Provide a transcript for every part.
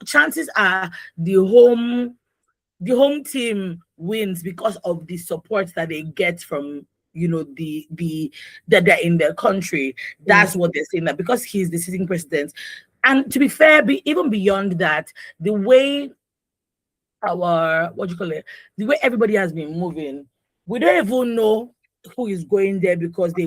chances are the home team wins because of the support that they get from the that they're in their country. That's what they're saying, that because he's the sitting president. And to be fair, even beyond that, the way our what do you call it, the way everybody has been moving, we don't even know who is going there because they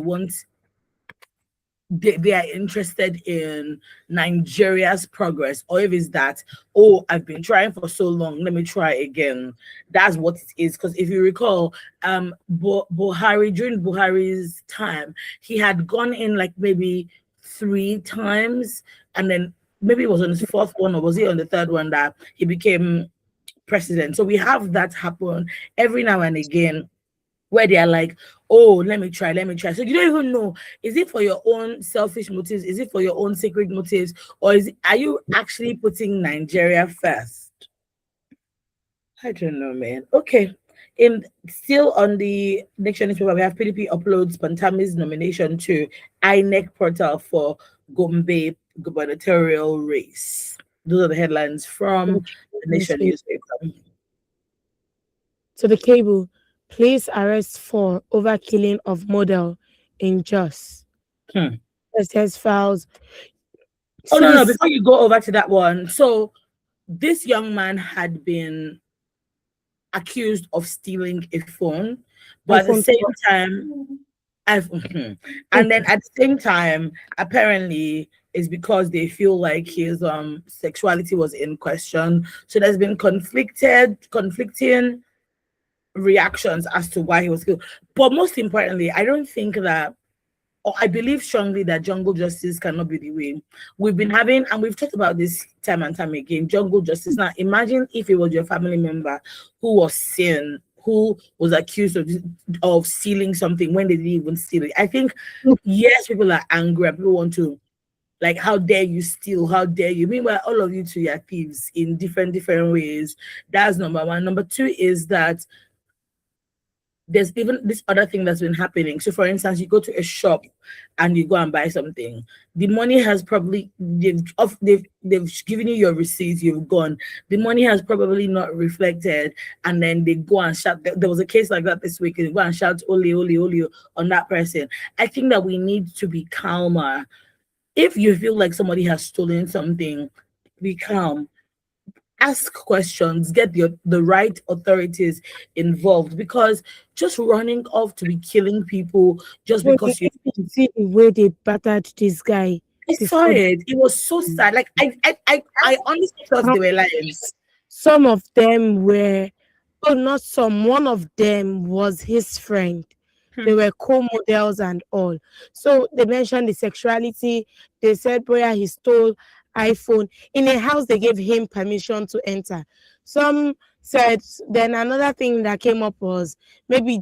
are interested in Nigeria's progress, or if it's that, oh, I've been trying for so long, let me try again. That's what it is. Because if you recall, Buhari, during Buhari's time, he had gone in like maybe 3 times, and then maybe it was on his fourth one, or was he on the third one that he became president. So we have that happen every now and again, where they are like, oh, let me try. So you don't even know, is it for your own selfish motives? Is it for your own sacred motives? Or are you actually putting Nigeria first? I don't know, man. Okay. Still on the next newspaper, we have PDP uploads Pantami's nomination to INEC portal for Gombe gubernatorial race. Those are the headlines from the Nation newspaper. So the cable, police arrest for over killing of model in Jos. SS files. Oh, no, before you go over to that one. So this young man had been accused of stealing a phone, but at the same time, and then at the same time, apparently it's because they feel like his sexuality was in question. So there's been conflicting reactions as to why he was killed. But most importantly, I don't think that, or I believe strongly that jungle justice cannot be the way. We've been having, and we've talked about this time and time again, jungle justice. Now, imagine if it was your family member who was seen, who was accused of stealing something when they didn't even steal it. I think, yes, people are angry. People want to, like, how dare you steal? How dare you? Meanwhile, all of you two are thieves in different ways. That's number one. Number two is that there's even this other thing that's been happening. So, for instance, you go to a shop and you go and buy something. The money has probably, they've given you your receipt, you've gone. The money has probably not reflected, and then they go and shout. There was a case like that this week. They go and shout, "Ole, ole, ole," on that person. I think that we need to be calmer. If you feel like somebody has stolen something, be calm. Ask questions, get the right authorities involved, because just running off to be killing people just because you see the way they battered this guy. I saw it. It was so sad. Like I honestly thought they were lying. Some of them were, not some. One of them was his friend. They were co-models and all. So they mentioned the sexuality. They said, boy, he stole iPhone. In a house, they gave him permission to enter. Some said, then another thing that came up was maybe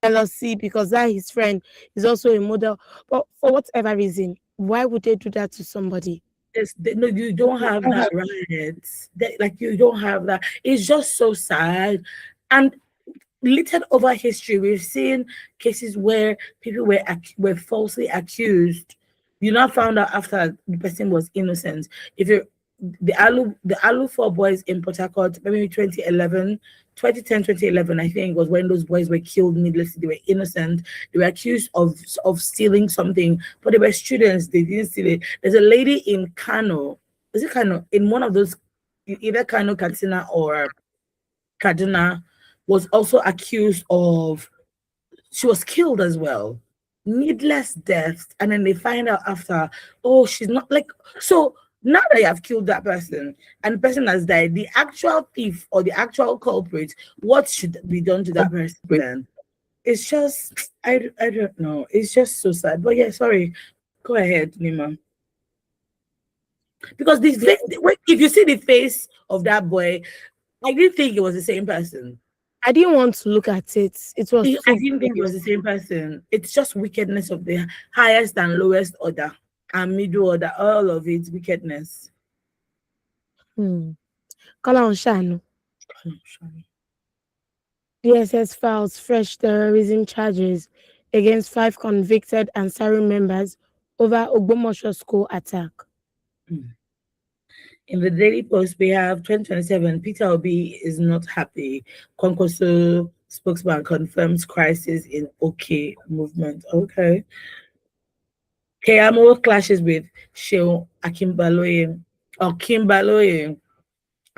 jealousy, because that his friend is also a model. But for whatever reason, why would they do that to somebody? No, you don't have that right. Like, you don't have that. It's just so sad. And littered over history, we've seen cases where people were falsely accused. You now found out after the person was innocent. If you the Alu 4 boys in Port Harcourt, maybe 2011, 2010, 2011, I think, was when those boys were killed needlessly. They were innocent. They were accused of stealing something, but they were students. They didn't steal it. There's a lady in Kano. Is it Kano? In one of those, either Kano, Katsina, or Kaduna, was also accused of, she was killed as well. Needless death. And then they find out after, oh, she's not, like, so now that you have killed that person and the person has died, the actual thief or the actual culprit, what should be done to that person then? It's just, I don't know. It's just so sad. But yeah, sorry. Go ahead, Nima. Because if you see the face of that boy, I didn't think it was the same person. I didn't want to look at it. It was. I didn't think it was the same person. It's just wickedness of the highest and lowest order and middle order. All of it wickedness. Call on Shano. DSS files fresh terrorism charges against 5 convicted Ansari members over Ogbomosho school attack. In the Daily Post, we have 2027. Peter Obi is not happy. Kwankwaso spokesman confirms crisis in OK movement. Okay. Keyamo clashes with Sheol Akimbaloye or Kimbaloye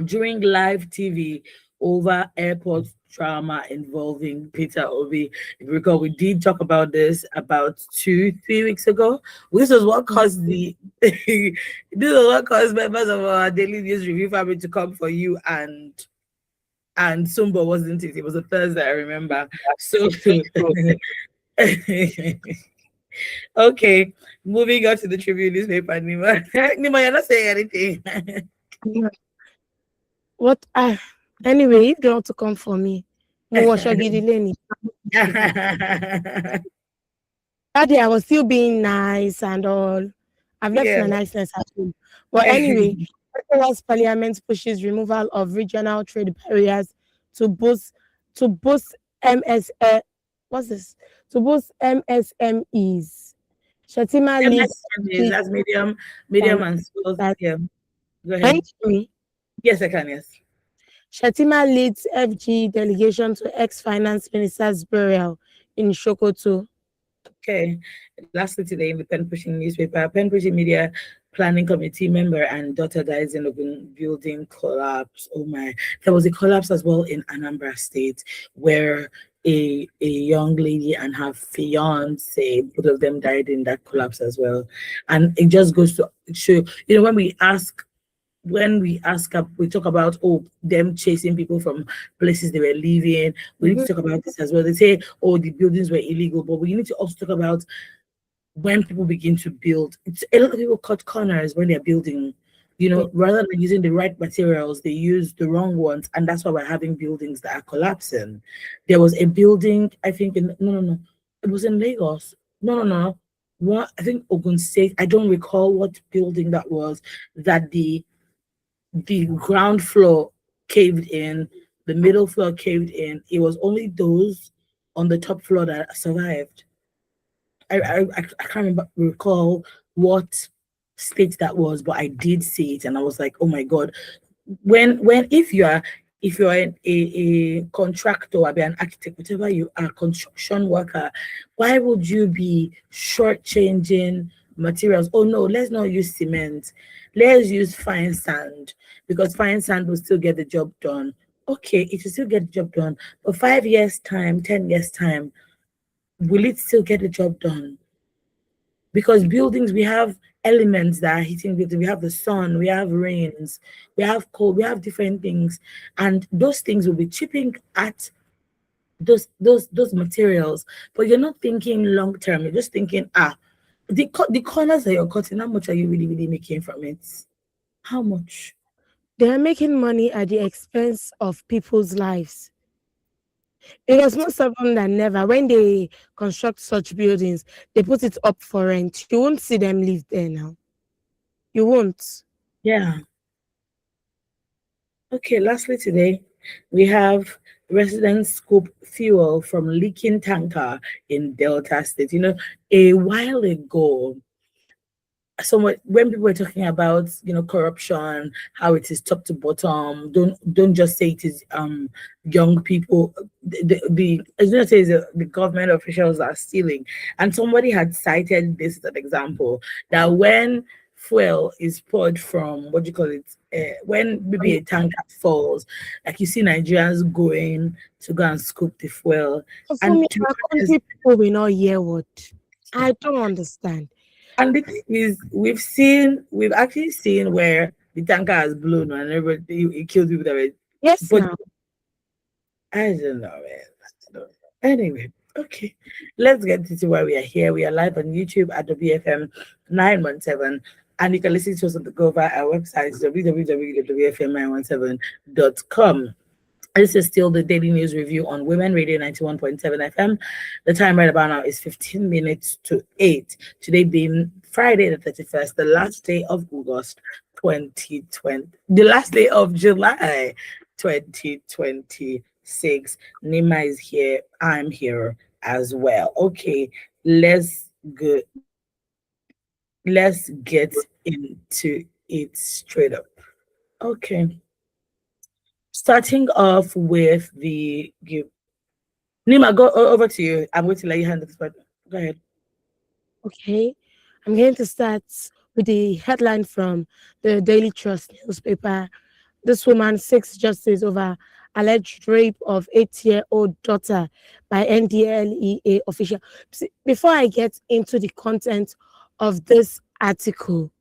during live TV over airport drama involving Peter Obi. If you recall, we did talk about this about 2, 3 weeks ago. This is what caused the this is what caused members of our daily news review family to come for you and Sumba, wasn't it? It was a Thursday, I remember. So okay, moving on to the Tribune newspaper, Nima. Nima, you're not saying anything. What I anyway, if they want to come for me, mo wash gidi leni. That day I was still being nice and all. I've left Yeah. my niceness at home. But anyway, ECOWAS Parliament pushes removal of regional trade barriers to boost MS what's this? To boost MSMEs. Shatima leads MSMEs, that's medium and small. that Yeah. Go can you ahead. hear me? Yes, I can. Yes. Shatima leads FG delegation to ex-finance minister's burial in Sokoto. Okay. Lastly, today in the Pen Pushing newspaper, Pen Pushing Media Planning Committee member and daughter dies in a building collapse. Oh my! There was a collapse as well in Anambra State where a young lady and her fiance, both of them died in that collapse as well. And it just goes to show, we talk about them chasing people from places they were living. We need to Mhm. talk about this as well. They say the buildings were illegal, but we need to also talk about when people begin to build. It's a lot of people cut corners when they're building. Rather than using the right materials, they use the wrong ones, and that's why we're having buildings that are collapsing. There was a building, I think, no, it was in Lagos. No. What I think Ogun State. I don't recall what building that was. That the ground floor caved in, the middle floor caved in. It was only those on the top floor that survived. I can't recall what state that was, but I did see it, and I was like, oh my god. When if you're a contractor or be an architect, whatever you are, construction worker, why would you be shortchanging materials? Oh no, let's not use cement. Let's use fine sand because fine sand will still get the job done. Okay, it will still get the job done. But 5 years time, 10 years time, will it still get the job done? Because buildings, we have elements that are hitting buildings. We have the sun, we have rains, we have cold, we have different things, and those things will be chipping at those materials. But you're not thinking long term. You're just thinking, the corners that you're cutting, how much are you really making from it? How much? They are making money at the expense of people's lives. Because most of them that never, when they construct such buildings, they put it up for rent. You won't see them live there now. You won't. Yeah. Okay, lastly today, we have residents scoop fuel from leaking tanker in Delta State. A while ago, somewhat when people were talking about corruption, how it is top to bottom, don't just say it is young people. The I was gonna say is the government officials are stealing, and somebody had cited this as an example that when fuel is poured from what do you call it, when maybe a tanker falls, like you see Nigerians going to go and scoop the fuel. For me, And to be our honest, country people will not hear what. I don't understand. and the thing is, we've actually seen where the tanker has blown and everybody it killed people that were, Yes, but now. I don't know, man. I don't know. Anyway, okay, let's get into why we are here. We are live on YouTube at WFM 917, and you can listen to us on the go via our website www.wfm917.com. This is still the daily news review on Women Radio 91.7 FM. The time right about now is 15 minutes to 8. Today being Friday the 31st, the last day of August 2020, the last day of July 2026. Nima is here. I'm here as well. Okay, let's go. Let's get into it straight up. Okay. Starting off with Nima, over to you. I'm going to let you handle this, but go ahead. Okay, I'm going to start with the headline from the Daily Trust newspaper. This woman seeks justice over alleged rape of 8-year-old daughter by NDLEA official. Before I get into the content of this article,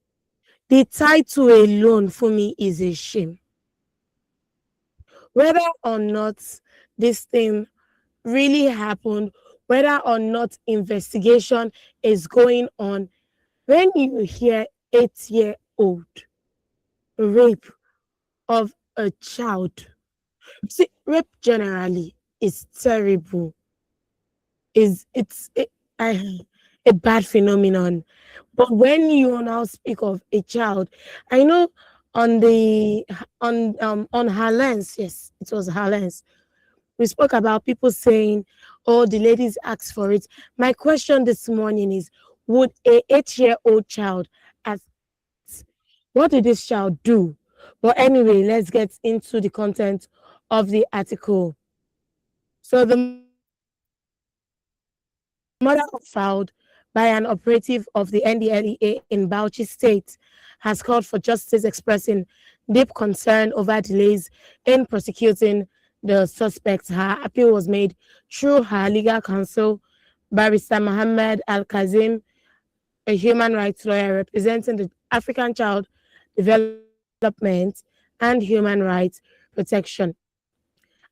the title alone for me is a shame. Whether or not this thing really happened, whether or not investigation is going on, when you hear 8-year-old rape of a child, see, rape generally is terrible. Is it's I, a bad phenomenon. But when you now speak of a child, I know on the on her lens, yes, it was her lens. We spoke about people saying, "Oh, the ladies asked for it." My question this morning is: would a 8-year-old child ask? What did this child do? But anyway, let's get into the content of the article. So the mother of filed by an operative of the NDLEA in Bauchi State has called for justice, expressing deep concern over delays in prosecuting the suspects. Her appeal was made through her legal counsel, Barrister Mohammed Al Kazim, a human rights lawyer representing the African Child Development and Human Rights Protection.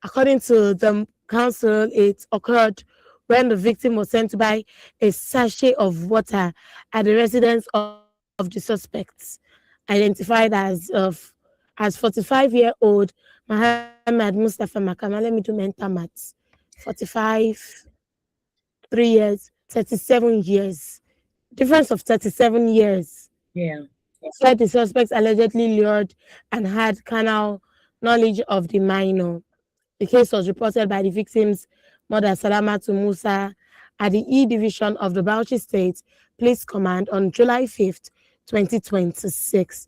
According to the council, it occurred when the victim was sent to buy a sachet of water at the residence of the suspects, identified as 45-year-old Mohammed Mustafa Makama. Let me do mental maths. 45, 3 years, 37 years. Difference of 37 years. Yeah. Said the suspects allegedly lured and had carnal knowledge of the minor. The case was reported by the victim's mother, Salamatu Musa, at the E Division of the Bauchi State Police Command on July 5th, 2026.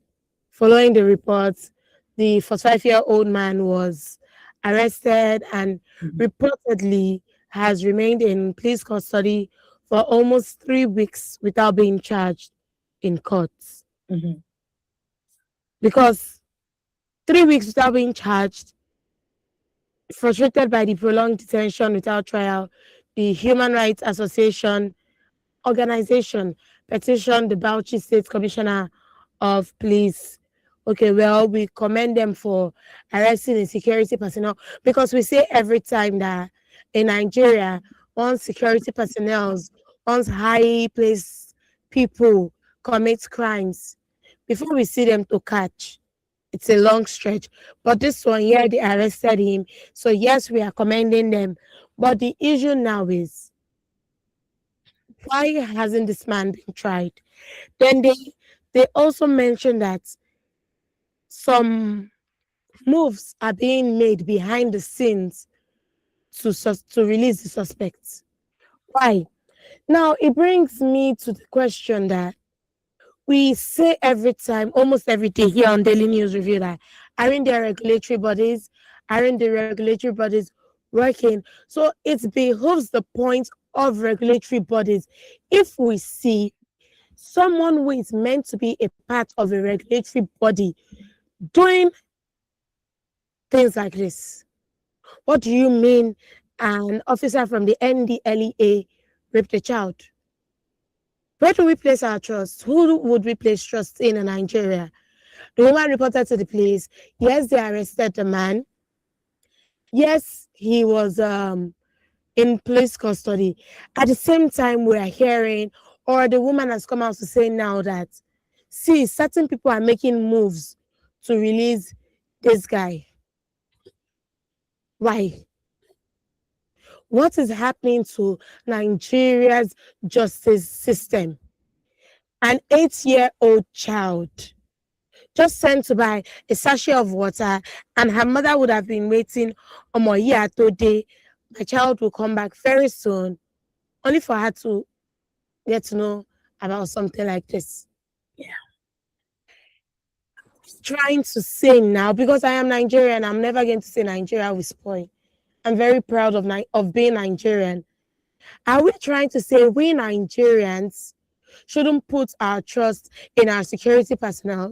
Following the reports, the 45-year-old man was arrested and Mhm. reportedly has remained in police custody for almost 3 weeks without being charged in court. Mhm. Because 3 weeks without being charged, frustrated by the prolonged detention without trial, the Human Rights Association organization petitioned the Bauchi State Commissioner of Police. Okay, well, we commend them for arresting the security personnel because we say every time that in Nigeria, once security personnel, once high placed people commit crimes, before we see them to catch, it's a long stretch. But this one, yeah, they arrested him. So yes, we are commending them. But the issue now is, why hasn't this man been tried? Then they also mentioned that some moves are being made behind the scenes to release the suspects. Why? Now it brings me to the question that we say every time, almost every day here on Daily News Review, that aren't there regulatory bodies? Aren't the regulatory bodies working? So it behooves the point of regulatory bodies. If we see someone who is meant to be a part of a regulatory body doing things like this, what do you mean an officer from the NDLEA raped a child? Where do we place our trust? Who would we place trust in Nigeria? The woman reported to the police. Yes, they arrested the man. Yes, he was in police custody. At the same time, we are hearing, or the woman has come out to say now that, see, certain people are making moves to release this guy. Why? What is happening to Nigeria's justice system? An 8-year-old child just sent to buy a sachet of water, and her mother would have been waiting a year today. My child will come back very soon, only for her to get to know about something like this. Yeah. trying to say now, because I am Nigerian, I'm never going to say Nigeria will spoil. I'm very proud of being Nigerian. Are we trying to say we Nigerians shouldn't put our trust in our security personnel?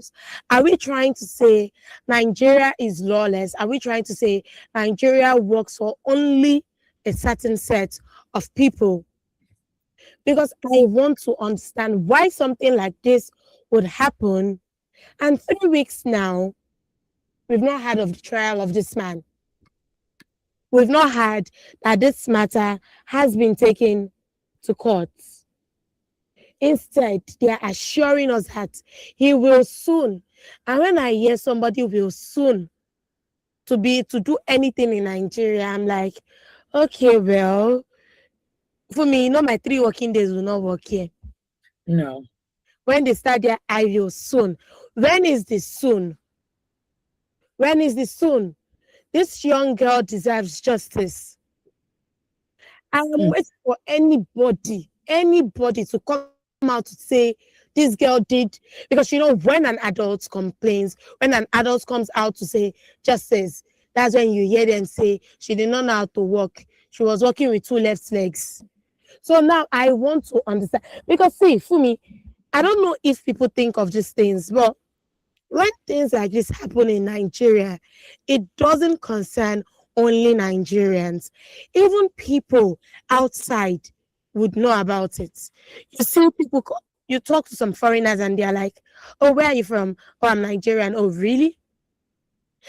Are we trying to say Nigeria is lawless? Are we trying to say Nigeria works for only a certain set of people? Because I want to understand why something like this would happen. And 3 weeks now, we've not heard of the trial of this man. We've not heard that this matter has been taken to court. Instead, they are assuring us that he will soon. And when I hear somebody will soon to do anything in Nigeria, I'm like, okay, well, for me, my 3 working days will not work here. No. When they start their I will soon. When is the soon? When is the soon? This young girl deserves justice. I am waiting for anybody to come out to say this girl did, because when an adult complains, when an adult comes out to say justice, that's when you hear them say she did not know how to walk. She was walking with 2 left legs. So now I want to understand, because see, for me, I don't know if people think of these things, but when things like this happen in Nigeria, it doesn't concern only Nigerians. Even people outside would know about it. You see people, you talk to some foreigners and they're like, oh, where are you from? Oh, I'm Nigerian. Oh, really?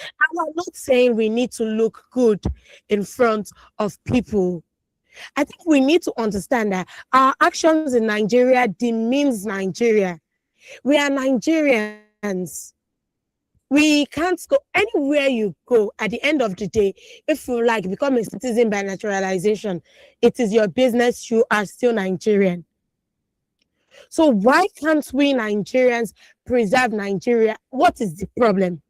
And I'm not saying we need to look good in front of people. I think we need to understand that our actions in Nigeria demeans Nigeria. We are Nigerians. We can't go anywhere you go. At the end of the day, if you become a citizen by naturalization, it is your business. You are still Nigerian. So why can't we Nigerians preserve Nigeria? What is the problem?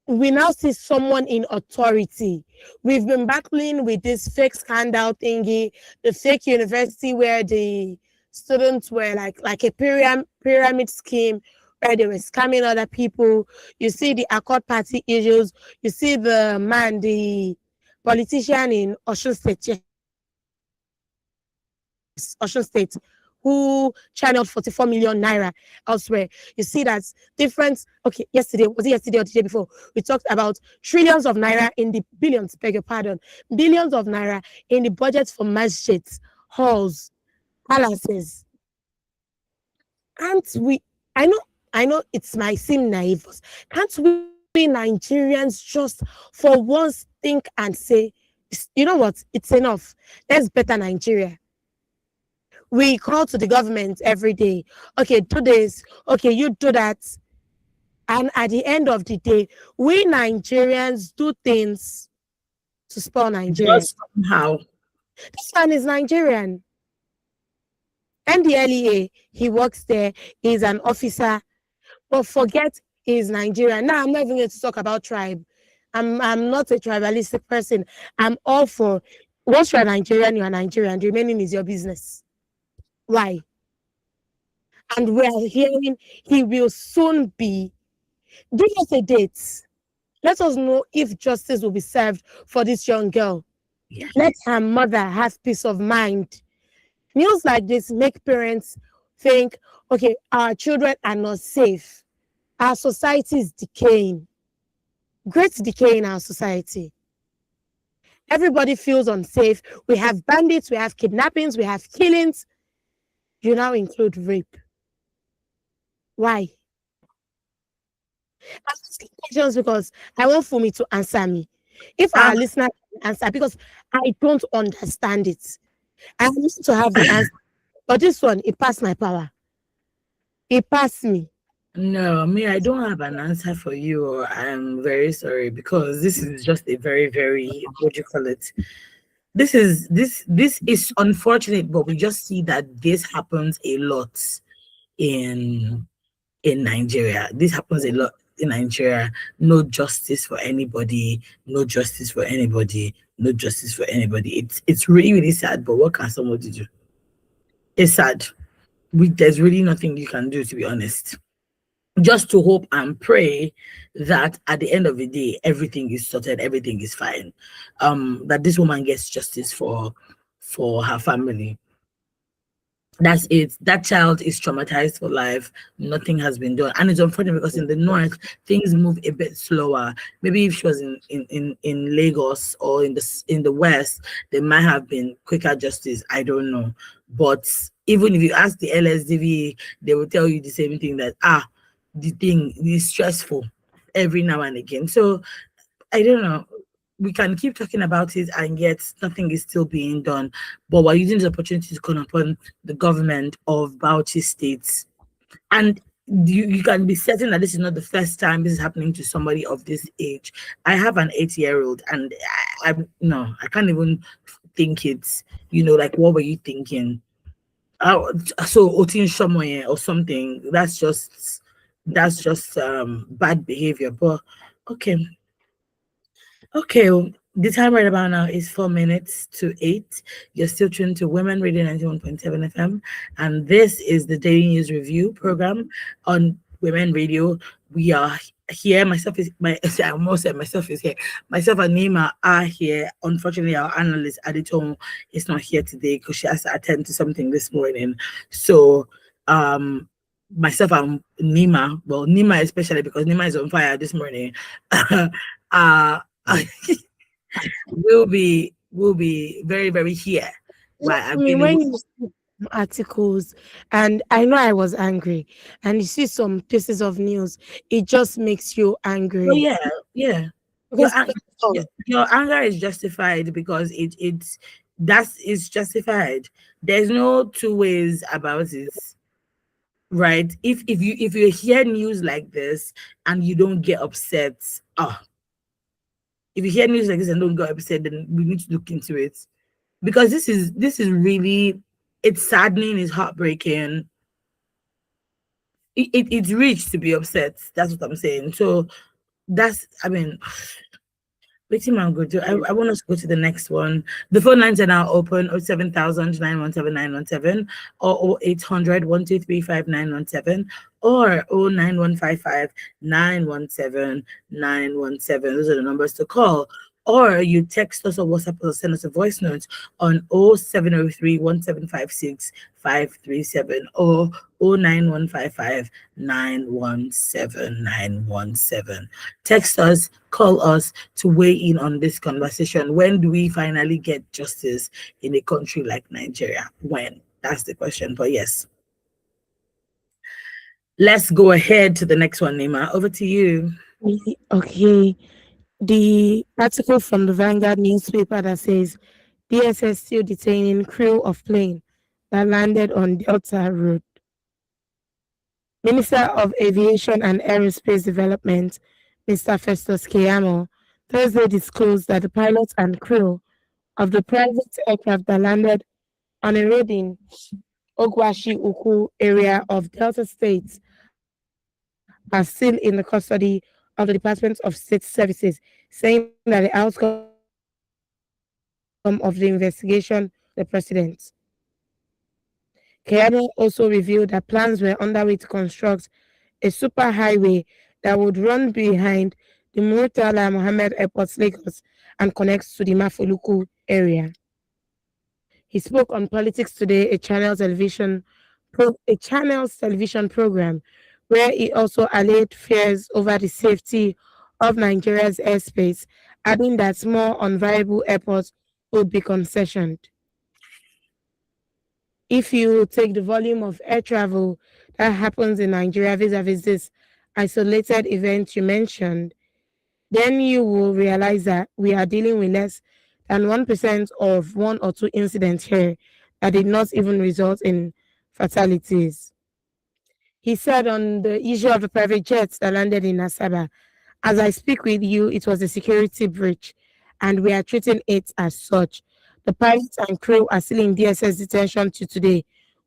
We now see someone in authority. We've been battling with this fake scandal thingy, the fake university where the students were like a pyramid scheme where they were scamming other people. You see the Accord Party issues. You see the politician in Osun State, Osun State, who channeled 44 million naira elsewhere. You see that difference. Okay, was it yesterday or the day before? We talked about trillions of naira in the billions, beg your pardon, billions of naira in the budget for masjids, halls, palaces. And I know it might seem naive. Can't we Nigerians just for once think and say, you know what, it's enough. Let's better Nigeria. We call to the government every day. Okay, do this. Okay, you do that. And at the end of the day, we Nigerians do things to spoil Nigeria. Just somehow. This man is Nigerian. NDLEA, he works there. He's an officer. But forget he's Nigerian. Now, I'm not even going to talk about tribe. I'm not a tribalistic person. I'm all for, once you're Nigerian, you're Nigerian. The remaining is your business. Why? And we are hearing he will soon be. Give us a date. Let us know if justice will be served for this young girl. Yeah. Let her mother have peace of mind. News like this make parents think, okay, our children are not safe. Our society is decaying. Great decay in our society. Everybody feels unsafe. We have bandits, we have kidnappings, we have killings. You now include rape. Why? I'm asking questions because I want Fumi to answer me. If our listener can answer, because I don't understand it. I need to have the answer. But this one, it passed my power. It passed me. No, me, I don't have an answer for you. I'm very sorry, because this is just a very, very, what do you call it? This is unfortunate, but we just see that this happens a lot in Nigeria. This happens a lot in Nigeria. No justice for anybody, no justice for anybody, no justice for anybody. It's really, really sad, but what can somebody do? It's sad. There's really nothing you can do, to be honest. just to hope and pray that at the end of the day everything is sorted, everything is fine, that this woman gets justice for her family. That's it. That child is traumatized for life. Nothing has been done, and it's unfortunate because in the north things move a bit slower. Maybe if she was in Lagos or in the west, there might have been quicker justice. I don't know, but even if you ask the LSDV, they will tell you the same thing, that the thing is stressful every now and again. So I don't know. We can keep talking about it and yet nothing is still being done. But we're using this opportunity to call upon the government of Bauchi State. And you can be certain that this is not the first time this is happening to somebody of this age. I have an 8-year-old and I'm no, I can't even think it's, like, what were you thinking? So Otin Shomoye or something. That's just bad behavior. But okay. Okay, the time right about now is 4 minutes to 8. You're still tuned to Women Radio 91.7 FM, and this is the Daily News Review program on Women Radio. We are here. I almost said myself is here. Myself and Nima are here. Unfortunately, our analyst Adito is not here today because she has to attend to something this morning. So, myself and Nima, well, Nima especially because Nima is on fire this morning. uh will be very, very here. Why Me, when available. you see articles, and I know I was angry, and you see some pieces of news, it just makes you Oh angry. yeah, yeah. Your Because ang- your anger is justified because that's is justified. There's no two ways about it, right? If you hear news like this and you don't get upset, if you hear news like this and don't get upset, then we need to look into it, because this is really, it's saddening, it's heartbreaking. It's rich to be upset. That's what I'm saying. So that's, I mean, waiting man go to. I want us to go to the next one. The phone lines are now open: 07000 or 0800 or 09155 Those are the numbers to call. Or you text us or WhatsApp us or send us a voice note on 0703 or 09155 Text us, call us to weigh in on this conversation. When do we finally get justice in a country like Nigeria? When? That's the question. But yes, let's go ahead to the next one, Nima. Over to you. Okay, the article from the Vanguard newspaper that says DSS still detaining crew of plane that landed on Delta Road. Minister of Aviation and Aerospace Development, Mr. Festus Keyamo, Thursday disclosed that the pilots and crew of the private aircraft that landed on a road in Ogwashi Uku area of Delta State are still in the custody of the Department of State Services, saying that the outcome of the investigation will be submitted to the president. Keyamo also revealed that plans were underway to construct a superhighway that would run behind the Murtala Mohammed Airport, Lagos, and connects to the Mafoluku area. He spoke on Politics Today, a channel's television program, where he also allayed fears over the safety of Nigeria's airspace, adding that more unviable airports would be concessioned. If you take the volume of air travel that happens in Nigeria vis-a-vis this isolated event you mentioned, then you will realize that we are dealing with less than 1% of one or two incidents here that did not even result in fatalities. He said on the issue of the private jets that landed in Asaba, as I speak with you, it was a security breach, and we are treating it as such. The pilots and crew are still in DSS detention to today,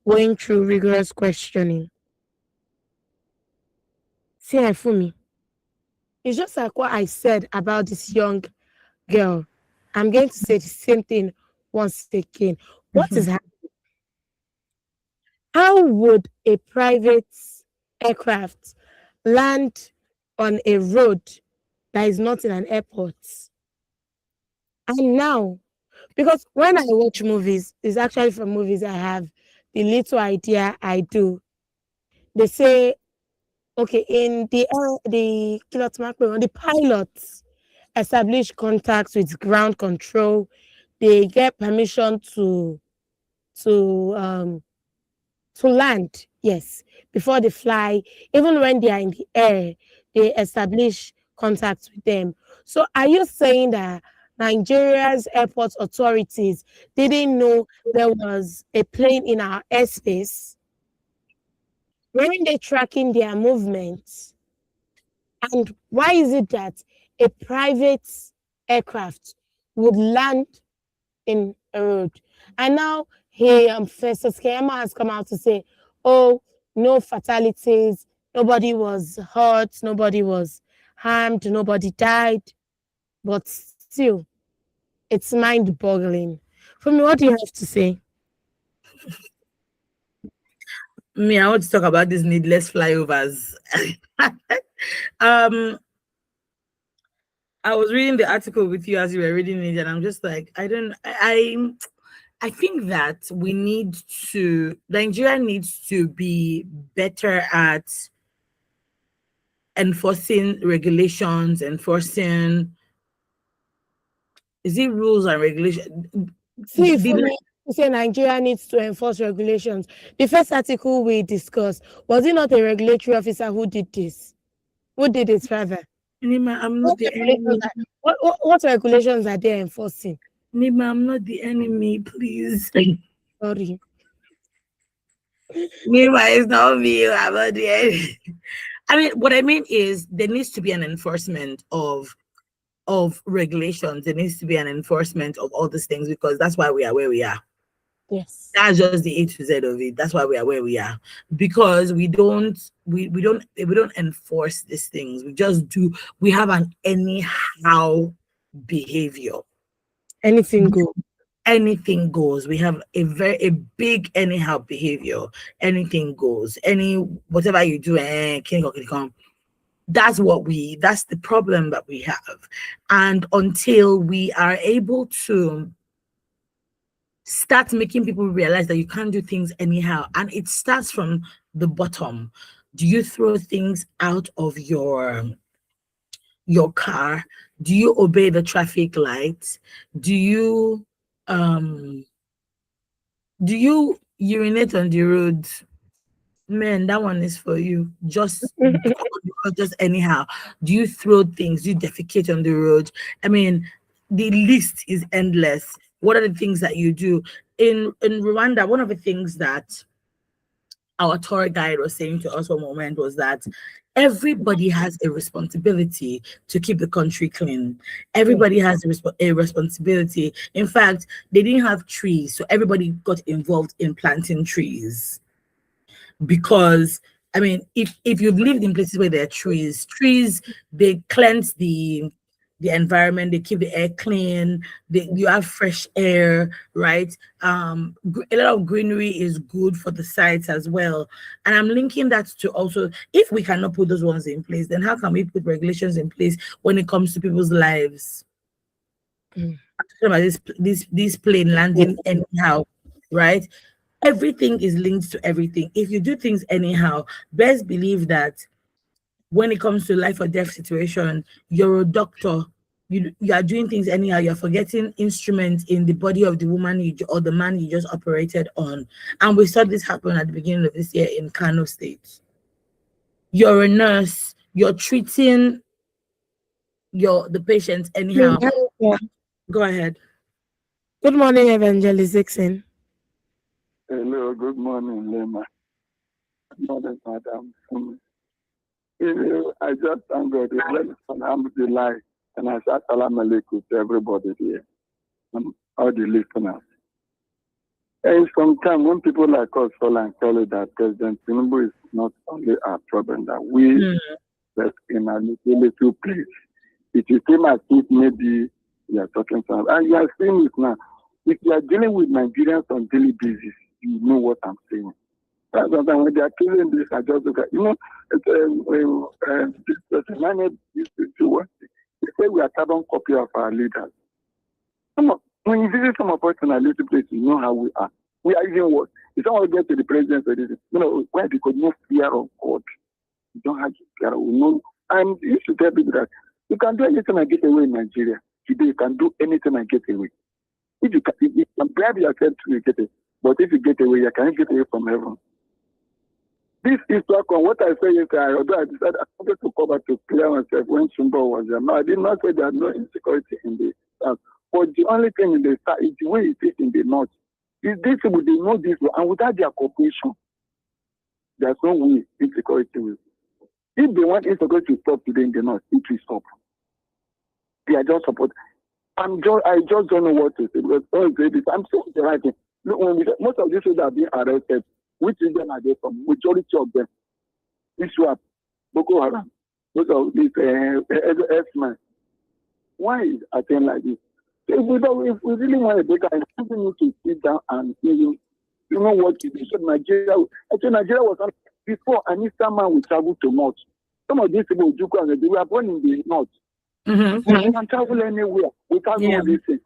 going through rigorous questioning. See, Fumi, it's just like what I said about this young girl. I'm going to say the same thing once again. What is happening? How would a private aircraft land on a road that is not in an airport. And now, because when I watch movies, it's actually from movies I have the little idea I do. They say, okay, in the pilots establish contacts with ground control. They get permission to um to land, yes, before they fly. Even when they are in the air, they establish contact with them. So are you saying that Nigeria's airport authorities didn't know there was a plane in our airspace? Weren't they tracking their movements? And why is it that a private aircraft would land in a road? And now Professor Keyamo has come out to say, oh, no fatalities, nobody was hurt, nobody was harmed, nobody died. But still, it's mind-boggling. For me, what do you have to say? Me, I want to talk about these needless flyovers. um, I was reading the article with you as you were reading it, and I'm just like, I think that Nigeria needs to be better at enforcing regulations, is it rules and regulations? See, for me, you say Nigeria needs to enforce regulations. The first article we discussed, was it not a regulatory officer who did this? Who did it rather? Nima, I'm not the enemy. What regulations are they enforcing? Nima, I'm not the enemy, please. Sorry. Nima, it's not me. I'm not the enemy. I mean, what I mean is there needs to be an enforcement of regulations. There needs to be an enforcement of all these things because that's why we are where we are. Yes. That's just the A to Z of it. That's why we are where we are. Because we don't enforce these things. We have an anyhow behavior. Anything goes. Anything goes. We have a big anyhow behavior. Anything goes. Whatever you do, that's the problem that we have. And until we are able to start making people realize that you can't do things anyhow, and it starts from the bottom. Do you throw things out of your car? Do you obey the traffic lights? Do you urinate on the road? Man, that one is for you. Just anyhow. Do you throw things? Do you defecate on the road? I mean, the list is endless. What are the things that you do? In Rwanda, one of the things that our tour guide was saying to us one moment was that everybody has a responsibility to keep the country clean. Everybody has a responsibility. In fact, they didn't have trees, so everybody got involved in planting trees. Because I mean, if you've lived in places where there are trees, they cleanse the environment, they keep the air clean, you have fresh air, right? A lot of greenery is good for the sites as well. And I'm linking that to also, if we cannot put those ones in place, then how can we put regulations in place when it comes to people's lives? I'm talking about this plane landing anyhow, right? Everything is linked to everything. If you do things anyhow, best believe that when it comes to life or death situation, you're a doctor. You are doing things anyhow. You're forgetting instruments in the body of the woman or the man you just operated on. And we saw this happen at the beginning of this year in Kano State. You're a nurse. You're treating the patients anyhow. Go ahead. Good morning, Evangelist Dixon. Hello, good morning, Lema. Good morning, Madam. I just thank God. Alhamdulillah, and I say salam alaikum to everybody here, and all the listeners. And sometimes when people like us fall and tell it that President Tinubu is not only our problem, that we that in a little place, it will seem as if maybe we are talking something. And you are seeing it now. If you are dealing with Nigerians on daily basis, you know what I'm saying. Sometimes when they are killing this, I just look at, this person managed this to do what they say we are carbon copy of our leaders. When you visit some personality places, you know how we are. We are even worse. If someone gets to the presidency, why? Because no fear of God. You don't have fear of no. And you used to tell people that you can do anything and get away in Nigeria. Today you can do anything and get away. If you can bribe yourself to get it, but if you get away, you can't get away from heaven. This is what I said yesterday, although I decided I wanted to cover to clear myself when Shumba was there. No, I did not say there's no insecurity in the south. But the only thing in the south is the way it is in the north. Is these people, they know this, and without their cooperation, there's no way insecurity will. If they want insecurity to stop today in the north, it will stop. They are just support. I just don't know what to say because I'm saying the right thing. Look, most of these people are being arrested. Which region are they from? Majority of them. Iswap, Boko Haram, most of these S-men. Why is a thing like this? If we really want to break out, we need to sit down and you know what to do. So Nigeria was before an Eastern man would travel to north. Some of these people, they were born in the north. Mm-hmm. They can travel anywhere without all these things.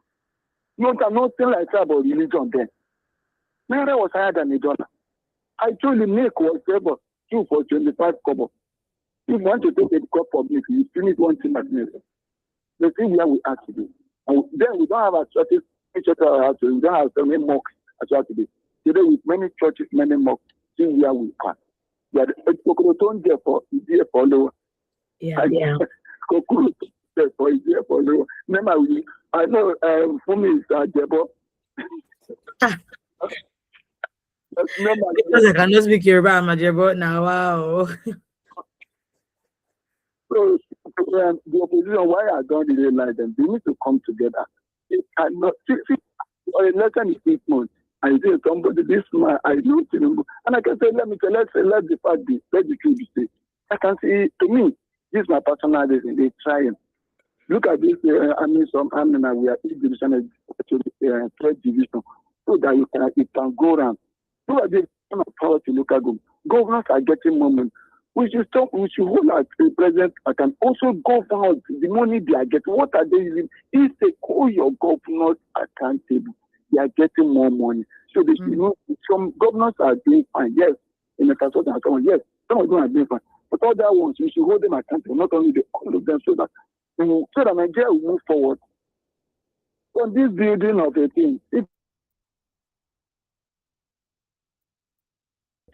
Nothing like that about religion then. Naira was higher than $1. I told you milk was ever 2 for 25 kobo. If you want to take a cup of milk, you finish one thing at milk. The thing where we are today. And then we don't have a churches, we don't have so many mosques as well today. Today with many churches, many mosques, see where we are. We are there for lower. Yeah. For lower. Remember, I know for me it's Jebo. Because I cannot speak Yoruba, I'm a Jebo now. Wow. So the opposition, why I don't really like them? They need to come together. They cannot see election is 8 months. I say somebody this man, I know Tinubu, and I can say let the fact be, let the truth be said. I can see to me, this is my personal reason. They trying. Look at this some army now we are 8 division to 3rd division, so that it can go around. Look at this kind of power to look at them. Governors are getting moment. We should hold our president and also governors, the money they are getting. What are they using? If they call your governors accountable, they are getting more money. So they should some governors are doing fine. Yes, in the consult and so on. Yes, some of them are doing fine. But other ones, we should hold them accountable, not only all of them, so that Nigeria will move forward. On this building of a thing, if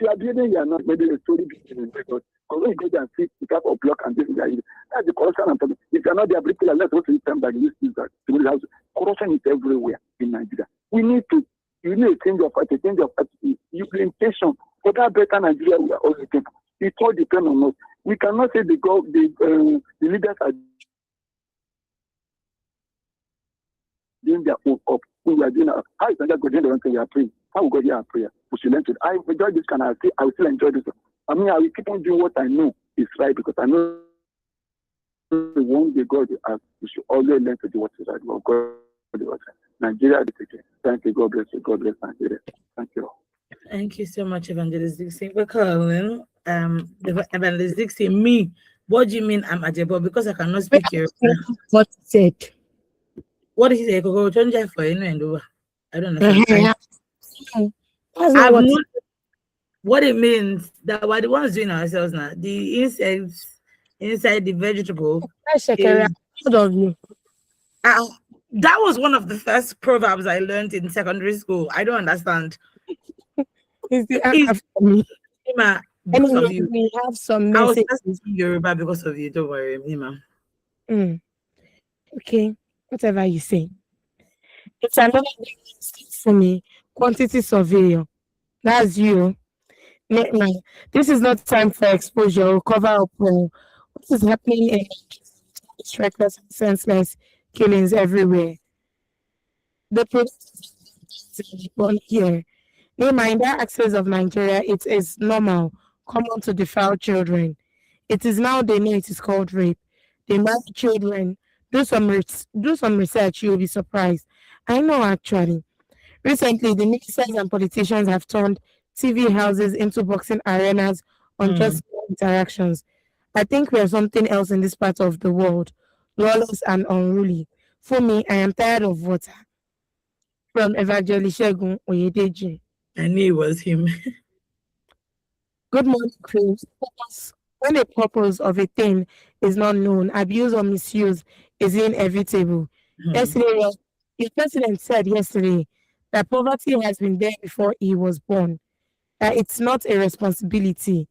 you are building, you are not maybe a story building because when you go there and see the type of block and this that's the corruption and problem. If you are not there, let's go to the time that this is that corruption is everywhere in Nigeria. You need a change of attitude, implementation for that better Nigeria we are all looking for. It all depends on us. We cannot say the leaders are doing their own up. We are doing how is Nigeria going to do we are praying? How we go here and prayer? We should learn to. I enjoy this kind of thing. I will still enjoy this. I mean, I will keep on doing what I know is right because I know one day God will ask. We should always learn to do what is right. Well, God will ask. Nigeria, thank you. God bless you. God bless Nigeria. Thank you. Thank you so much, Evangelist Dixon. We're calling Evangelist Dixon. Me, what do you mean I'm Ajebo? Because I cannot speak Yoruba. What he said. What is it? I don't know. That's not what it means that we're the ones doing ourselves now. The insects inside the vegetable. Of you. That was one of the first proverbs I learned in secondary school. I don't understand. Because of you. We have some I was messages. Yoruba because of you. Don't worry, Nima. Okay, whatever you say. It's another for me. Quantity surveyor. That's you. This is not time for exposure or cover up. What is happening in reckless and senseless killings everywhere? The here. In that access of Nigeria, it is normal, common to defile children. It is now they know it is called rape. They marry children. Do some research, you'll be surprised. I know actually. Recently, the ministers and politicians have turned TV houses into boxing arenas on Mm. just interactions. I think we are something else in this part of the world, lawless and unruly. For me, I am tired of water. From Evangelist Shegun Oyedeji. I knew it was him. Good morning, Chris. Because when the purpose of a thing is not known, abuse or misuse is inevitable. Hmm. Yesterday, the president said yesterday that poverty has been there before he was born, that it's not a responsibility,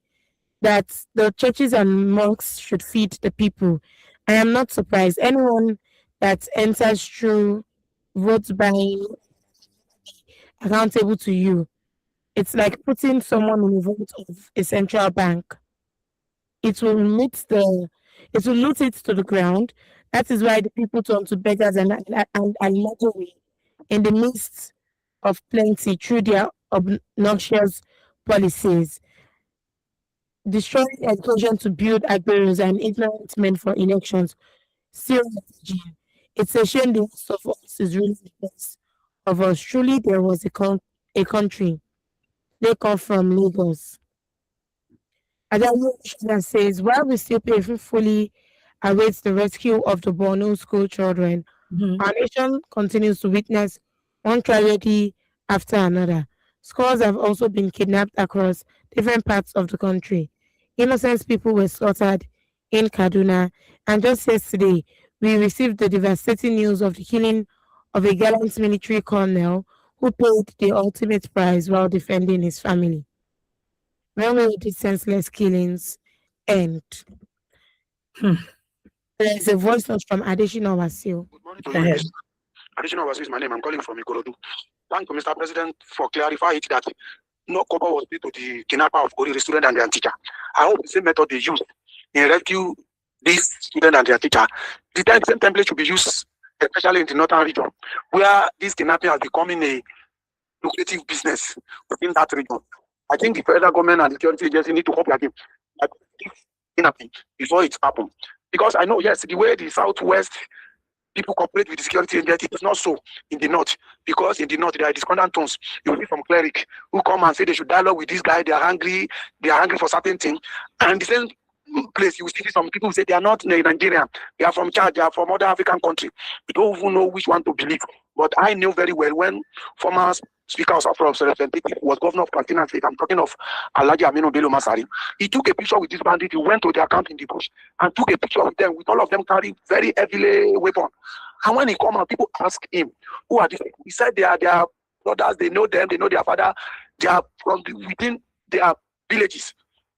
that the churches and mosques should feed the people. I am not surprised. Anyone that enters through vote buying accountable to you. It's like putting someone in the vault of a central bank. It will loot it to the ground. That is why the people turn to beggars and lottery in the midst of plenty through their obnoxious policies, destroying education to build agbarios and ignorant men for elections. Still, it's a shame the rest of us is really the best of us. Truly, there was a country. They come from Lagos. Adamu says, while we still painfully await the rescue of the Borno school children, Mhm. our nation continues to witness one tragedy after another. Scores have also been kidnapped across different parts of the country. Innocent people were slaughtered in Kaduna, and just yesterday, we received the devastating news of the killing of a gallant military colonel who paid the ultimate price while defending his family. When will these senseless killings end? Hmm. There is a voice note from Additional Wasil. Good morning to Go you. ahead. Additional was is my name. I'm calling from Ikorodu. Thank you, Mr. President, for clarifying it that no cover was paid to the kidnapper of Oriri student and their teacher. I hope the same method they use in rescue this student and their teacher. The same template should be used, especially in the northern region, where this kidnapping has becoming a lucrative business within that region. I think the federal government and the security agency need to help their game. Like this kidnapping before it happens. Because I know, yes, the way the southwest people cooperate with the security agency. It's not so in the north, because in the north there are discordant tones. You will see some cleric who come and say they should dialogue with this guy. They are hungry for certain things. And the same place you will see some people who say they are not Nigerian, they are from Chad, they are from other African countries. You don't even know which one to believe. But I knew very well when former Speaker of Representative was governor of Katsina State. I'm talking of Alhaji Aminu Bello Masari. He took a picture with this bandit. He went to their camp in the bush and took a picture with them, with all of them carrying very heavily weapon. And when he come out, people ask him, who are these people? He said they are their brothers, they know them, they know their father, they are from within their villages.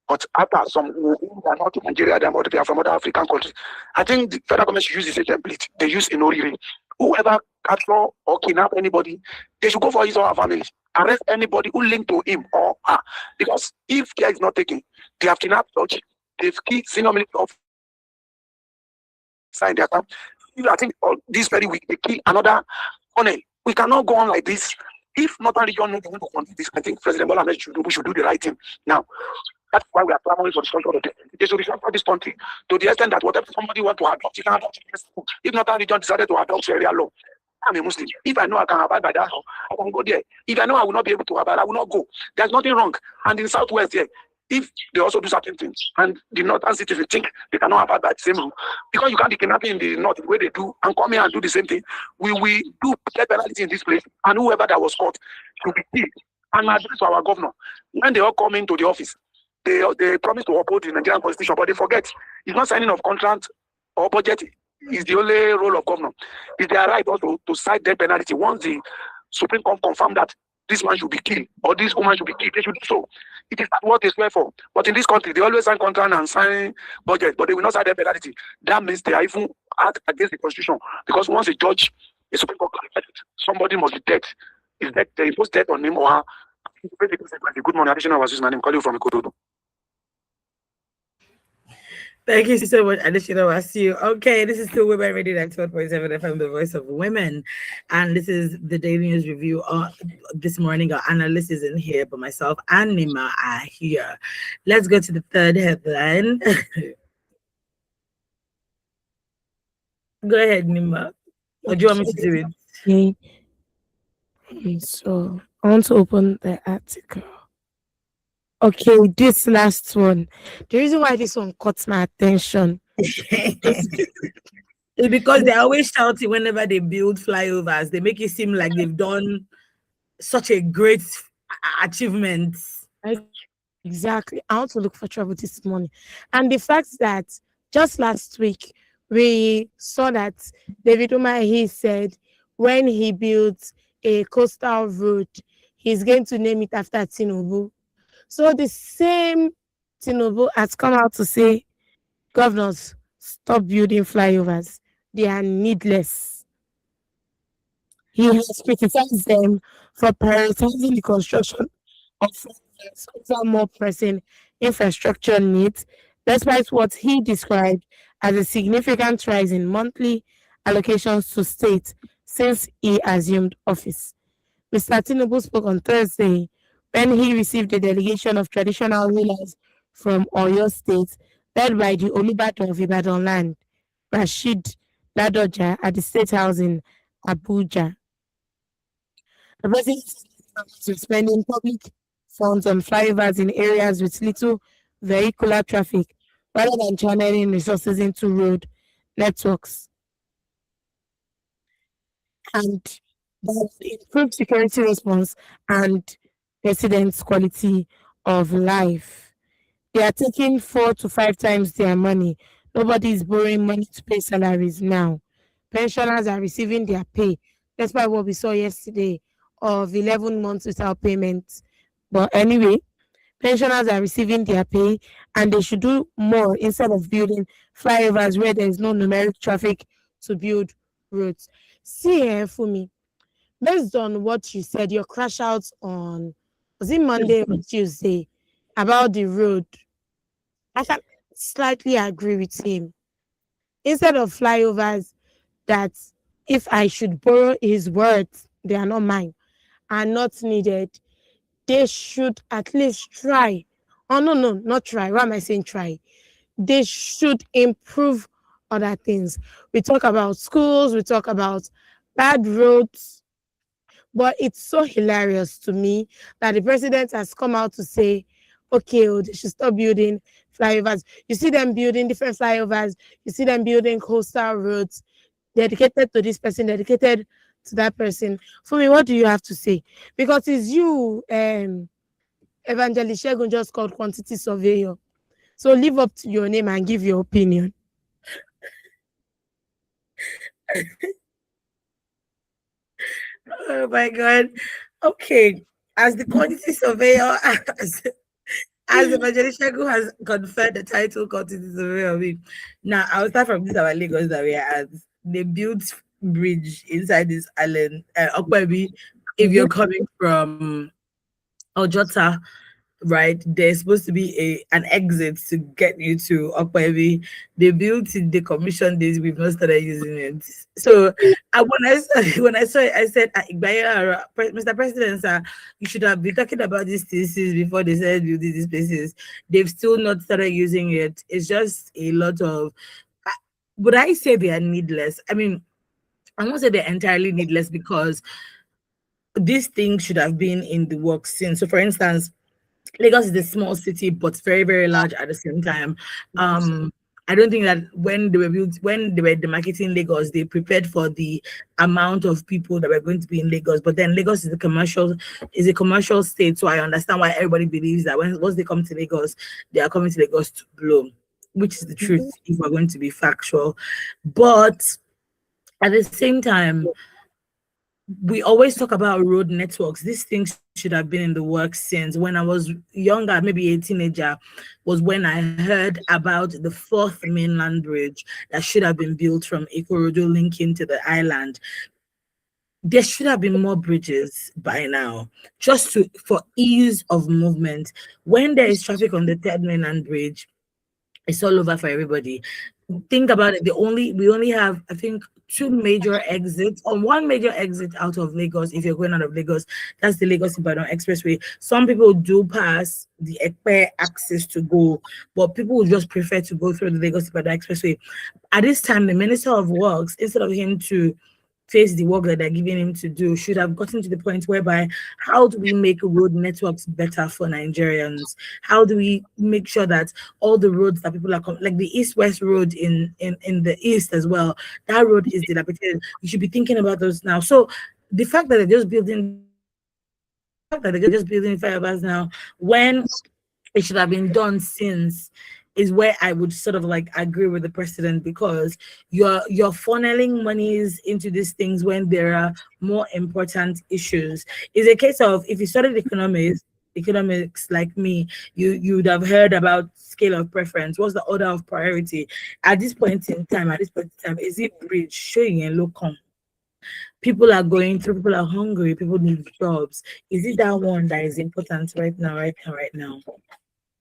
But after some they are not in Nigeria, they are from other African countries. I think the federal government should use the same template they use in Oriri. Whoever capture or kidnap anybody, they should go for his or her family. Arrest anybody who linked to him or her. Because if care is not taken, they have kidnapped such, they've killed senior military officers in their camp. I think this very week they kill another colonel. We cannot go on like this. If Northern region knows they want to continue this, I think President Bola Ahmed Tinubu should do the right thing now. That's why we are clamoring for the structure of the they should restructure this country to the extent that whatever somebody want to adopt, you can adopt it. If Northern region decided to adopt Sharia law, I'm a Muslim. If I know I can abide by that law, I can go there. If I know I will not be able to abide, I will not go. There's nothing wrong. And in the Southwest here, if they also do certain things, and the northern citizens think they cannot abide by the same rule, because you can't be kidnapping in the north the way they do, and come here and do the same thing, we will do death penalty in this place, and whoever that was caught should be killed. And my advice to our governor, when they all come into the office, they promise to uphold the Nigerian constitution, but they forget it's not signing of contract or budget is the only role of governor. It's their right also to cite death penalty once the Supreme Court confirmed that this man should be killed or this woman should be killed. They should do so. It is not what they swear for. But in this country, they always sign contract and sign budget, but they will not sign death penalty. That means they are even act against the constitution, because once a judge, a Supreme Court, somebody must be dead. Is that they impose death on him or her? Good morning, additional was my name. Call you from Ikododo. Thank you so much, Additional. I see you. Okay, this is still Women Radio 12.7 FM, the voice of women. And this is the Daily News Review. This morning, our analyst is in here, but myself and Nima are here. Let's go to the third headline. Go ahead, Nima. Or do you want me to do it? Okay. So I want to open the article. Okay, this last one. The reason why this one caught my attention is It's because they're always shouting whenever they build flyovers. They make it seem like they've done such a great achievement. exactly. I want to look for trouble this morning. And the fact that just last week we saw that David Umahi said when he built a coastal road, he's going to name it after Tinubu. So the same Tinubu has come out to say, governors, stop building flyovers. They are needless. He has criticized them for prioritizing the construction of flyovers over more pressing infrastructure needs, despite what he described as a significant rise in monthly allocations to states since he assumed office. Mr. Tinubu spoke on Thursday when he received a delegation of traditional rulers from Oyo State, led by the Olubadan of Ibadan land, Rashid Ladoja, at the State House in Abuja. The president is spending public funds on flyovers in areas with little vehicular traffic rather than channeling resources into road networks and that improve security response and residents' quality of life. They are taking 4 to 5 times their money. Nobody is borrowing money to pay salaries now. Pensioners are receiving their pay, despite what we saw yesterday of 11 months without payment. But anyway, pensioners are receiving their pay and they should do more instead of building flyovers where there is no numeric traffic to build roads. See here, Fumi, based on what you said, your crash out on, was it Monday or Tuesday, about the road, I can slightly agree with him. Instead of flyovers, that if I should borrow his words, they are not mine, are not needed, they should at least try. Oh, no, no, not try. Why am I saying try? They should improve other things. We talk about schools, we talk about bad roads, but it's so hilarious to me that the president has come out to say, okay, oh, they should stop building flyovers. You see them building different flyovers, you see them building coastal roads dedicated to this person, dedicated to that person. For me, what do you have to say? Because it's you, Evangelist Shegun, just called quantity surveyor. So live up to your name and give your opinion. Oh my God. Okay. As the quantity surveyor, as Evangelist Shagu has conferred the title quantity surveyor of me. Now, I'll start from this our Lagos that we are at. They built bridge inside this island. Okwebi, if you're coming from Ojota, right? There's supposed to be an exit to get you to Okwebi. They built it, they commissioned this, we've not started using it. So when I saw it, I said, Mr. President, sir, you should have been talking about these thesis before they said building these places. They've still not started using it. It's just a lot of, would I say they are needless? I mean, I won't say they're entirely needless because these things should have been in the works since. So for instance, Lagos is a small city, but very, very large at the same time. I don't think that when they were demarketing Lagos, they prepared for the amount of people that were going to be in Lagos. But then Lagos is a commercial state, so I understand why everybody believes that once they come to Lagos, they are coming to Lagos to blow, which is the truth if we're going to be factual. But at the same time, we always talk about road networks. These things should have been in the works since when I was younger, maybe a teenager, was when I heard about the fourth mainland bridge that should have been built from Ikorodu linking to the island. There should have been more bridges by now, just for ease of movement. When there is traffic on the third mainland bridge, it's all over for everybody. Think about it. We only have, I think, two major exits, or one major exit out of Lagos. If you're going out of Lagos, that's the Lagos Ibadan Expressway. Some people do pass the Ekpe axis to go, but people would just prefer to go through the Lagos Ibadan Expressway. At this time, the Minister of Works, instead of him to face the work that they're giving him to do, should have gotten to the point whereby how do we make road networks better for Nigerians? How do we make sure that all the roads that people are like the east-west road in the east as well, that road is dilapidated. You should be thinking about those now. So the fact that they're just building flyovers now when it should have been done since is where I would sort of like agree with the president, because you're funneling monies into these things when there are more important issues. It's a case of, if you studied economics like me, you would have heard about scale of preference. What's the order of priority at this point in time? Is it bridge showing a local? People are going through, people are hungry, people need jobs. Is it that one that is important right now?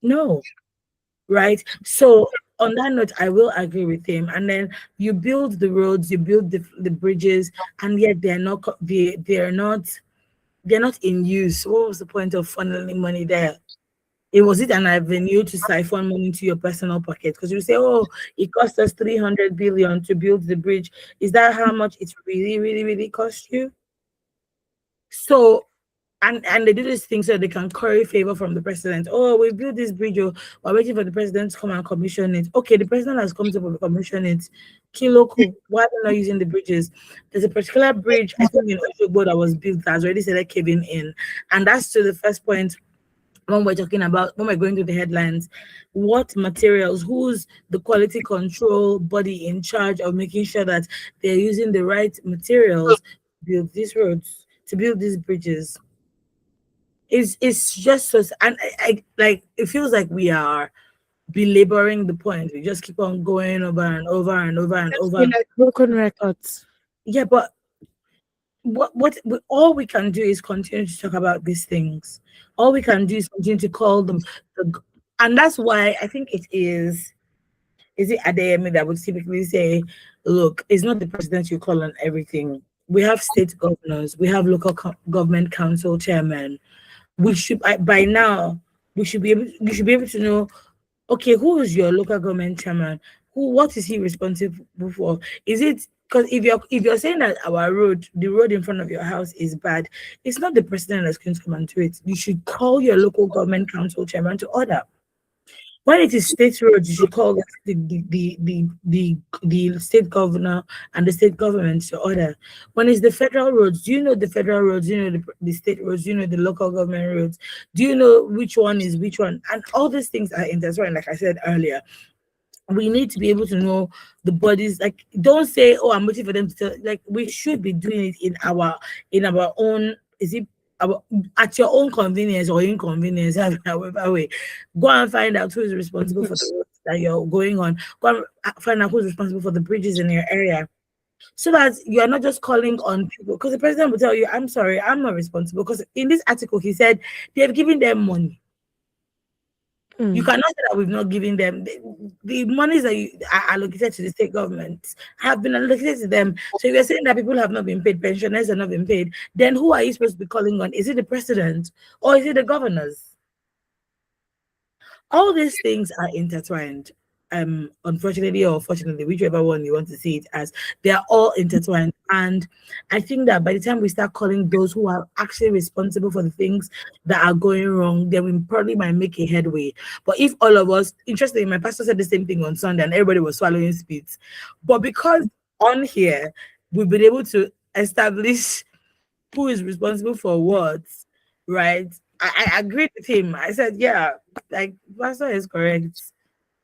No, right? So on that note, I will agree with him. And then you build the roads, you build the bridges, and yet they're not in use. What was the point of funneling money there? Was it an avenue to siphon money into your personal pocket? Because you say, oh, it cost us 300 billion to build the bridge. Is that how much it really cost you? So, and they do this thing so they can curry favor from the president. Oh, we built this bridge. Oh, we're waiting for the president to come and commission it. Okay, the president has come to commission it. Kiloko, why are they not using the bridges? There's a particular bridge, I think in Oshogbo, that was built that has already started caving in. And that's to the first point when we're talking about, when we're going to the headlines, what materials, who's the quality control body in charge of making sure that they're using the right materials to build these roads, to build these bridges. It's just so, and I like, it feels like we are belaboring the point. We just keep on going over and over and over and over. Like broken records. Yeah, but all we can do is continue to talk about these things. All we can do is continue to call them and that's why I think it is it Adeyemi that would typically say, look, it's not the president you call on everything. We have state governors, we have local government council chairmen. We should, by now, you should be able to know, okay, who is your local government chairman? What is he responsible for? Is it, because if you're saying that the road in front of your house is bad, it's not the president that's going to come and do it. You should call your local government council chairman to order. When it is state roads, you should call the state governor and the state government to order. When it's the federal roads, do you know the federal roads? Do you know the state roads? Do you know the local government roads? Do you know which one is which one? And all these things are intertwined, like I said earlier. We need to be able to know the bodies. Like, don't say, oh, I'm waiting for them to tell. Like, we should be doing it in our own, is it at your own convenience or inconvenience, however way. Go and find out who is responsible for the roads that you're going on. Go and find out who's responsible for the bridges in your area, so that you are not just calling on people. Because the president will tell you, I'm sorry, I'm not responsible. Because in this article, he said they've given them money. You cannot say that we've not given them the monies that are allocated to the state government have been allocated to them. So if you're saying that people have not been paid, pensioners have not been paid, then who are you supposed to be calling on? Is it the president or is it the governors? All these things are intertwined. Unfortunately or fortunately, whichever one you want to see it as, they are all intertwined. And I think that by the time we start calling those who are actually responsible for the things that are going wrong, then we probably might make a headway. But if all of us, interestingly, my pastor said the same thing on Sunday and everybody was swallowing spits. But because on here, we've been able to establish who is responsible for what, right? I agreed with him. I said, yeah, like, pastor is correct.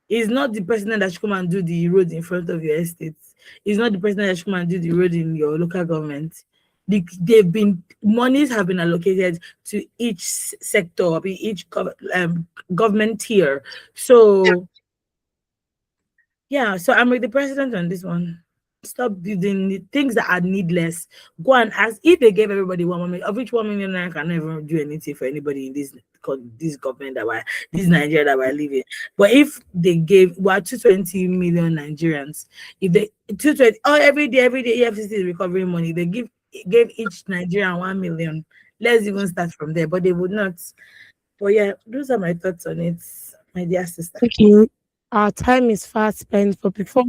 It's not the president that should come and do the road in front of your estate. It's not the president that should come and do the road in your local government. Monies have been allocated to each sector, each government tier. So yeah, so I'm with the president on this one. Stop building the things that are needless. Go and ask if they gave everybody 1 million, of which 1 million I can never do anything for anybody in this government this Nigeria that we're living. But if they gave 220 million Nigerians, if they 220 every day EFCC is recovering money, they gave each Nigerian 1 million. Let's even start from there, but they would not. But yeah, those are my thoughts on it, my dear sister. Okay, our time is fast spent, but before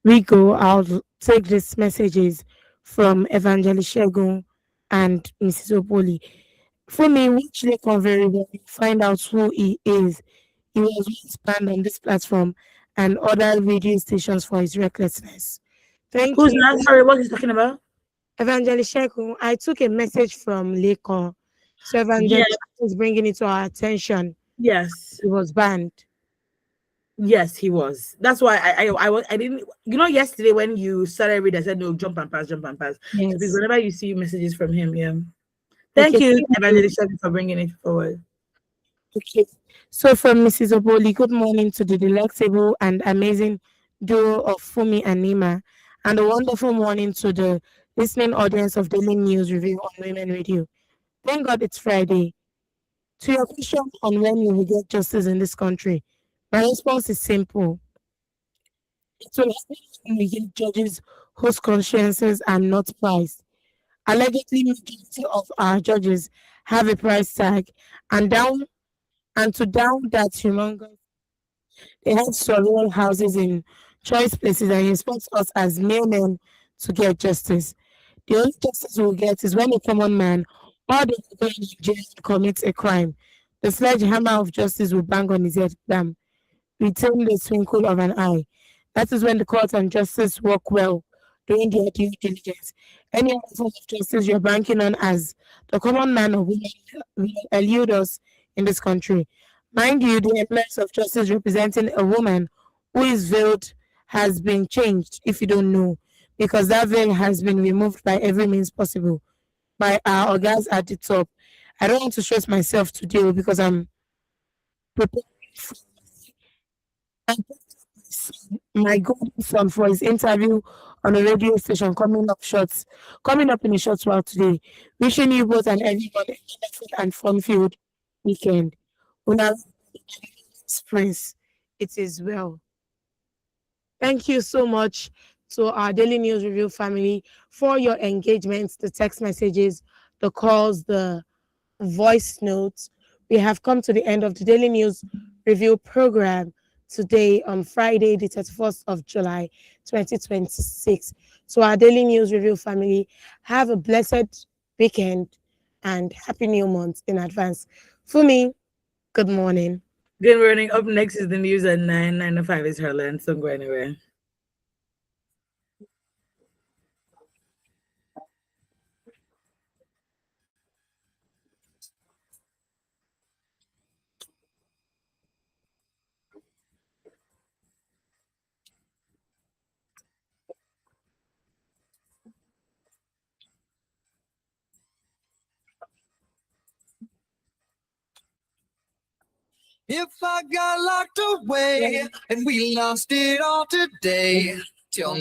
we go, I'll take these messages from Evangelist Shegun and Mrs. Opoli. For me, watch Lekon very well. You find out who he is. He was once banned on this platform and other radio stations for his recklessness. Thank Who's you. not sorry? What he's talking about? Evangelist Shegun, I took a message from Lekon. So Yeah. Evangelist is bringing it to our attention. Yes. He was banned. Yes, he was. That's why I didn't. Yesterday when you started reading, I said no, jump and pass, jump and pass. So because Yes. whenever you see messages from him, yeah. Thank Okay. you, Thank you. Evangelist Shaggy, for bringing it forward. Okay. So from Mrs. Oboli, good morning to the delectable and amazing duo of Fumi and Nima, and a wonderful morning to the listening audience of Daily News Review on Women Radio. Thank God it's Friday. To your question on when we will get justice in this country, my response is simple. It will happen when we get judges whose consciences are not priced. Allegedly, majority of our judges have a price tag, and to down that humongous, they have surreal houses in choice places and expect us as mailmen to get justice. The only justice we'll get is when a common man or the people in Nigeria commits a crime. The sledgehammer of justice will bang on his head. Bam. Retain the twinkle of an eye. That is when the court and justice work well, doing their due diligence. Any other form of justice you're banking on as the common man or woman will elude us in this country. Mind you, the emblems of justice representing a woman who is veiled has been changed, if you don't know, because that veil has been removed by every means possible by our guys at the top. I don't want to stress myself today because I'm preparing for my golden son for his interview on a radio station coming up in a short while today. Wishing you both and everyone a wonderful and fun-filled weekend. Una Prince, it is well. Thank you so much to our Daily News Review family for your engagements, the text messages, the calls, the voice notes. We have come to the end of the Daily News Review program today on Friday, the 31st of July, 2026. So, our Daily News Review family, have a blessed weekend and happy new month in advance. For me, good morning. Good morning. Up next is the news at 9:05 is Herland. So don't go anywhere. If I got locked away and we lost it all today, tell me.